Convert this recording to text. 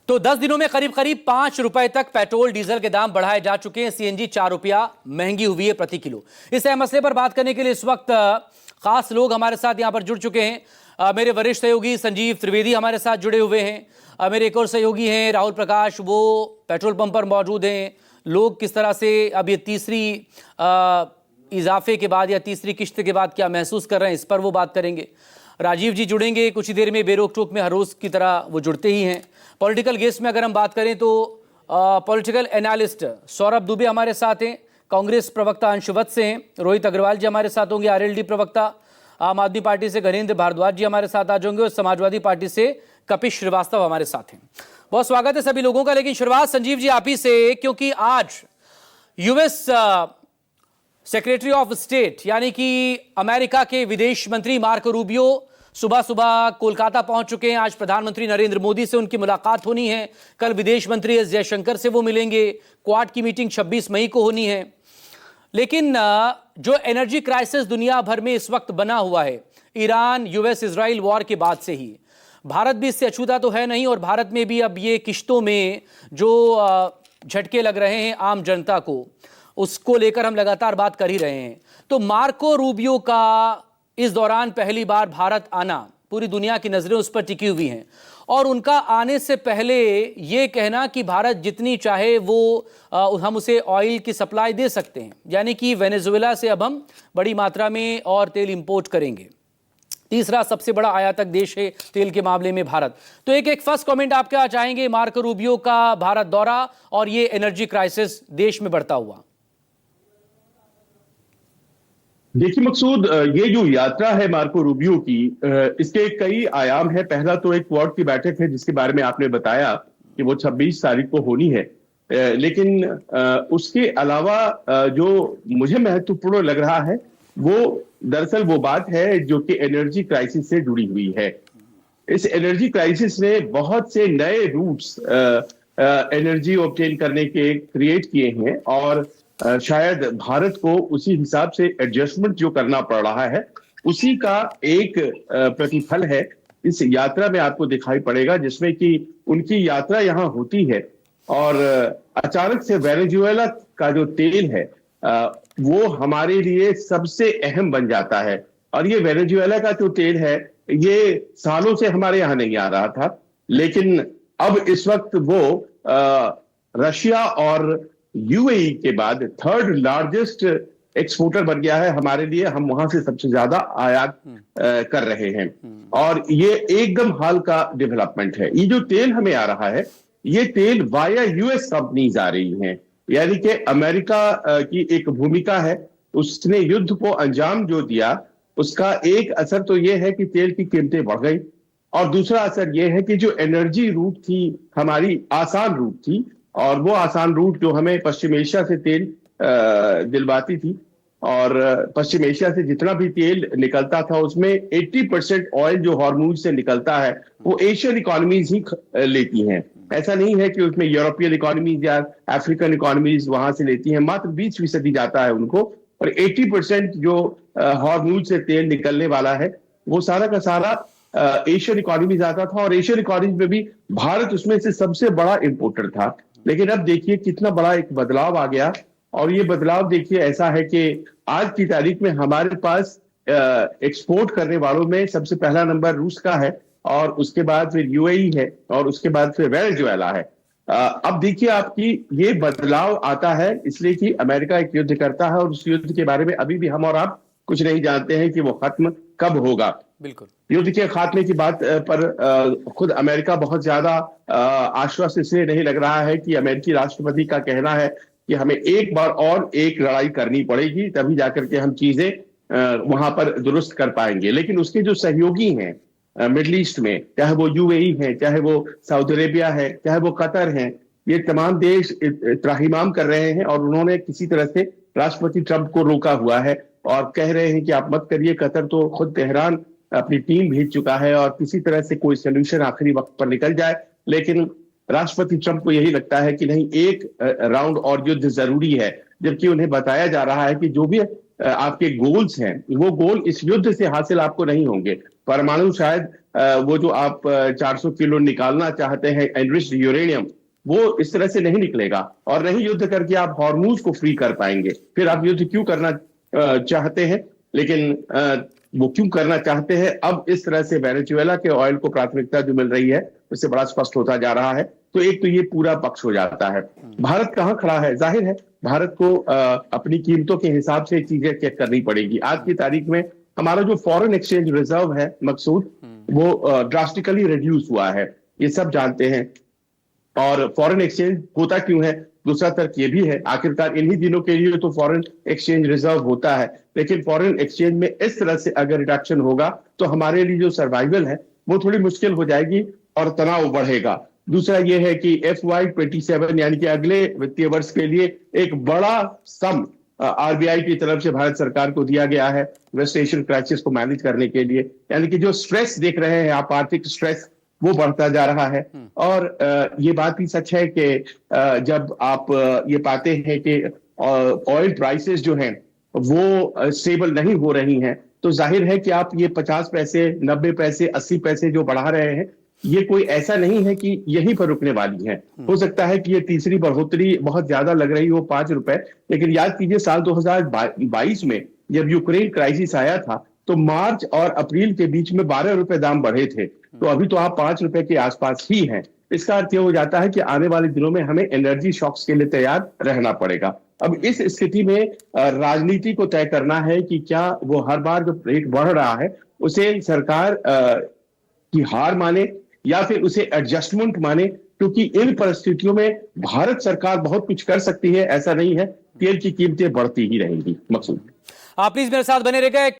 तो 10 दिनों में करीब करीब 5 रुपए तक पेट्रोल डीजल के दाम बढ़ाए जा चुके हैं। सीएनजी 4 रुपया महंगी हुई है प्रति किलो। इस अहम मसले पर बात करने के लिए इस वक्त खास लोग हमारे साथ यहां पर जुड़ चुके हैं। मेरे वरिष्ठ सहयोगी संजीव त्रिवेदी हमारे साथ जुड़े हुए हैं। मेरे एक और सहयोगी हैं राहुल प्रकाश, वो पेट्रोल पंप पर मौजूद हैं। लोग किस तरह से अब ये तीसरी इजाफे के बाद या तीसरी किश्त के बाद क्या महसूस कर रहे हैं, इस पर वो बात करेंगे। राजीव जी जुड़ेंगे कुछ ही देर में, बेरोक टोक में हर रोज की तरह वो जुड़ते ही हैं। पॉलिटिकल गेस्ट में अगर हम बात करें तो पॉलिटिकल एनालिस्ट सौरभ दुबे हमारे साथ हैं, कांग्रेस प्रवक्ता अंशुवत से हैं, रोहित अग्रवाल जी हमारे साथ होंगे, आरएलडी प्रवक्ता, आम आदमी पार्टी से घरेंद्र भारद्वाज जी हमारे साथ आ जाएंगे और समाजवादी पार्टी से कपिल श्रीवास्तव हमारे साथ हैं। बहुत स्वागत है सभी लोगों का। लेकिन शुरुआत संजीव जी आप ही से, क्योंकि आज यूएस सेक्रेटरी ऑफ स्टेट यानी कि अमेरिका के विदेश मंत्री मार्को रूबियो सुबह सुबह कोलकाता पहुंच चुके हैं। आज प्रधानमंत्री नरेंद्र मोदी से उनकी मुलाकात होनी है। कल विदेश मंत्री एस जयशंकर से वो मिलेंगे। क्वाड की मीटिंग 26 मई को होनी है। लेकिन जो एनर्जी क्राइसिस दुनिया भर में इस वक्त बना हुआ है, ईरान यूएस इजराइल वॉर के बाद से ही, भारत भी इससे अछूता तो है नहीं। और भारत में भी अब ये किश्तों में जो झटके लग रहे हैं आम जनता को, उसको लेकर हम लगातार बात कर ही रहे हैं। तो मार्को रूबियो का इस दौरान पहली बार भारत आना, पूरी दुनिया की नजरें उस पर टिकी हुई हैं। और उनका आने से पहले ये कहना कि भारत जितनी चाहे वो हम उसे ऑयल की सप्लाई दे सकते हैं, यानी कि वेनेजुएला से अब हम बड़ी मात्रा में और तेल इंपोर्ट करेंगे। तीसरा सबसे बड़ा आयातक देश है तेल के मामले में भारत। तो एक फर्स्ट कमेंट आप क्या चाहेंगे मार्को रूबियो का भारत दौरा और ये एनर्जी क्राइसिस देश में बढ़ता हुआ? देखिए मकसूद, ये जो यात्रा है मार्को रूबियो की, इसके कई आयाम है। पहला तो एक क्वाड की बैठक है जिसके बारे में आपने बताया कि वो 26 तारीख को होनी है। लेकिन उसके अलावा जो मुझे महत्वपूर्ण लग रहा है वो दरअसल वो बात है जो कि एनर्जी क्राइसिस से जुड़ी हुई है। इस एनर्जी क्राइसिस ने बहुत से नए रूट्स एनर्जी ऑब्टेन करने के क्रिएट किए हैं और शायद भारत को उसी हिसाब से एडजस्टमेंट जो करना पड़ रहा है, उसी का एक प्रतिफल है इस यात्रा में आपको दिखाई पड़ेगा, जिसमें कि उनकी यात्रा यहाँ होती है और अचानक से वेनेजुएला का जो तेल है वो हमारे लिए सबसे अहम बन जाता है। और ये वेनेजुएला का जो तेल है ये सालों से हमारे यहाँ नहीं आ रहा था, लेकिन अब इस वक्त वो रशिया और यूएई के बाद थर्ड लार्जेस्ट एक्सपोर्टर बन गया है हमारे लिए। हम वहां से सबसे ज्यादा आयात कर रहे हैं और ये एकदम हाल का डेवलपमेंट है। ये जो तेल हमें आ रहा है, ये तेल वाया यूएस कंपनीज आ रही हैं, यानी कि अमेरिका की एक भूमिका है। उसने युद्ध को अंजाम जो दिया उसका एक असर तो यह है कि तेल की कीमतें बढ़ गई और दूसरा असर यह है कि जो एनर्जी रूट थी हमारी, आसान रूट थी, और वो आसान रूट जो हमें पश्चिम एशिया से तेल दिलवाती थी, और पश्चिम एशिया से जितना भी तेल निकलता था उसमें 80% ऑयल जो हॉर्मूज से निकलता है वो एशियन इकोनॉमीज ही लेती हैं। ऐसा नहीं है कि उसमें यूरोपियन इकोनॉमीज या अफ्रीकन इकोनॉमीज वहां से लेती हैं। मात्र 20% जाता है उनको, और 80% जो हॉर्मूज से तेल निकलने वाला है वो सारा का सारा एशियन इकोनॉमीज आता था। और एशियन इकोनॉमीज में भी भारत उसमें से सबसे बड़ा इंपोर्टर था। लेकिन अब देखिए कितना बड़ा एक बदलाव आ गया, और ये बदलाव देखिए ऐसा है कि आज की तारीख में हमारे पास एक्सपोर्ट करने वालों में सबसे पहला नंबर रूस का है, और उसके बाद फिर यूएई है, और उसके बाद फिर वेनेजुएला है। अब देखिए आपकी ये बदलाव आता है इसलिए कि अमेरिका एक युद्ध करता है और उस युद्ध के बारे में अभी भी हम और आप कुछ नहीं जानते हैं कि वो खत्म कब होगा। बिल्कुल, युद्ध के खात्मे की बात पर खुद अमेरिका बहुत ज्यादा आश्वस्त इसलिए नहीं लग रहा है कि अमेरिकी राष्ट्रपति का कहना है कि हमें एक बार और एक लड़ाई करनी पड़ेगी, तभी जाकर के हम चीजें वहां पर दुरुस्त कर पाएंगे। लेकिन उसके जो सहयोगी हैं मिडिल ईस्ट में, चाहे वो यूएई है, चाहे वो सऊदी अरेबिया है, चाहे वो कतर है, ये तमाम देश त्राहिमाम कर रहे हैं और उन्होंने किसी तरह से राष्ट्रपति ट्रंप को रोका हुआ है और कह रहे हैं कि आप मत करिए। कतर तो खुद तेहरान अपनी टीम भेज चुका है और किसी तरह से कोई सोल्यूशन आखिरी वक्त पर निकल जाए। लेकिन राष्ट्रपति ट्रंप को यही लगता है कि नहीं, एक राउंड और युद्ध जरूरी है, जबकि उन्हें बताया जा रहा है कि जो भी आपके गोल्स हैं वो गोल इस युद्ध से हासिल आपको नहीं होंगे, परमाणु शायद वो जो आप 400 किलो निकालना चाहते हैं एनरिच्ड यूरेनियम, वो इस तरह से नहीं निकलेगा। और नहीं युद्ध करके आप हॉर्मूज को फ्री कर पाएंगे। फिर आप युद्ध क्यों करना चाहते हैं? लेकिन वो क्यों करना चाहते हैं, अब इस तरह से वेनेजुएला के ऑयल को प्राथमिकता जो मिल रही है उससे बड़ा स्पष्ट होता जा रहा है। तो एक तो ये पूरा पक्ष हो जाता है। भारत कहां खड़ा है? जाहिर है भारत को अपनी कीमतों के हिसाब से चीजें चेक करनी पड़ेगी। आज की तारीख में हमारा जो फॉरेन एक्सचेंज रिजर्व है मकसूद, वो ड्रास्टिकली रिड्यूस हुआ है, ये सब जानते हैं। और फॉरेन एक्सचेंज होता क्यों है? दूसरा तर्क ये भी है, आखिरकार इन्हीं दिनों के लिए तो फॉरेन एक्सचेंज रिजर्व होता है, लेकिन फॉरेन एक्सचेंज में इस तरह से अगर रिडक्शन होगा तो हमारे लिए जो सर्वाइवल है वो थोड़ी मुश्किल हो जाएगी और तनाव बढ़ेगा। दूसरा ये है कि FY27 यानी कि अगले वित्तीय वर्ष के लिए एक बड़ा सम RBI की तरफ से भारत सरकार को दिया गया है वेस्ट एशियन क्राइसिस को मैनेज करने के लिए। यानी कि जो स्ट्रेस देख रहे हैं आप, आर्थिक स्ट्रेस, वो बढ़ता जा रहा है। और ये बात भी सच है कि जब आप ये पाते हैं कि ऑयल प्राइसेस जो हैं वो स्टेबल नहीं हो रही हैं, तो जाहिर है कि आप ये 50 पैसे, 90 पैसे, 80 पैसे जो बढ़ा रहे हैं, ये कोई ऐसा नहीं है कि यहीं पर रुकने वाली है। हो सकता है कि ये तीसरी बढ़ोतरी बहुत ज्यादा लग रही हो, 5 रुपए, लेकिन याद कीजिए साल 2022 में जब यूक्रेन क्राइसिस आया था तो मार्च और अप्रैल के बीच में 12 रुपए दाम बढ़े थे। तो अभी तो आप 5 रुपए के आसपास ही हैं। इसका अर्थ यह हो जाता है कि आने वाले दिनों में हमें एनर्जी शॉक्स के लिए तैयार रहना पड़ेगा। अब इस स्थिति में राजनीति को तय करना है कि क्या वो हर बार जो रेट बढ़ रहा है उसे सरकार की हार माने या फिर उसे एडजस्टमेंट माने, क्योंकि इन परिस्थितियों में भारत सरकार बहुत कुछ कर सकती है। ऐसा नहीं है, तेल की कीमतें बढ़ती ही रहेंगी। मकसूद, आप प्लीज मेरे साथ बने रहिएगा।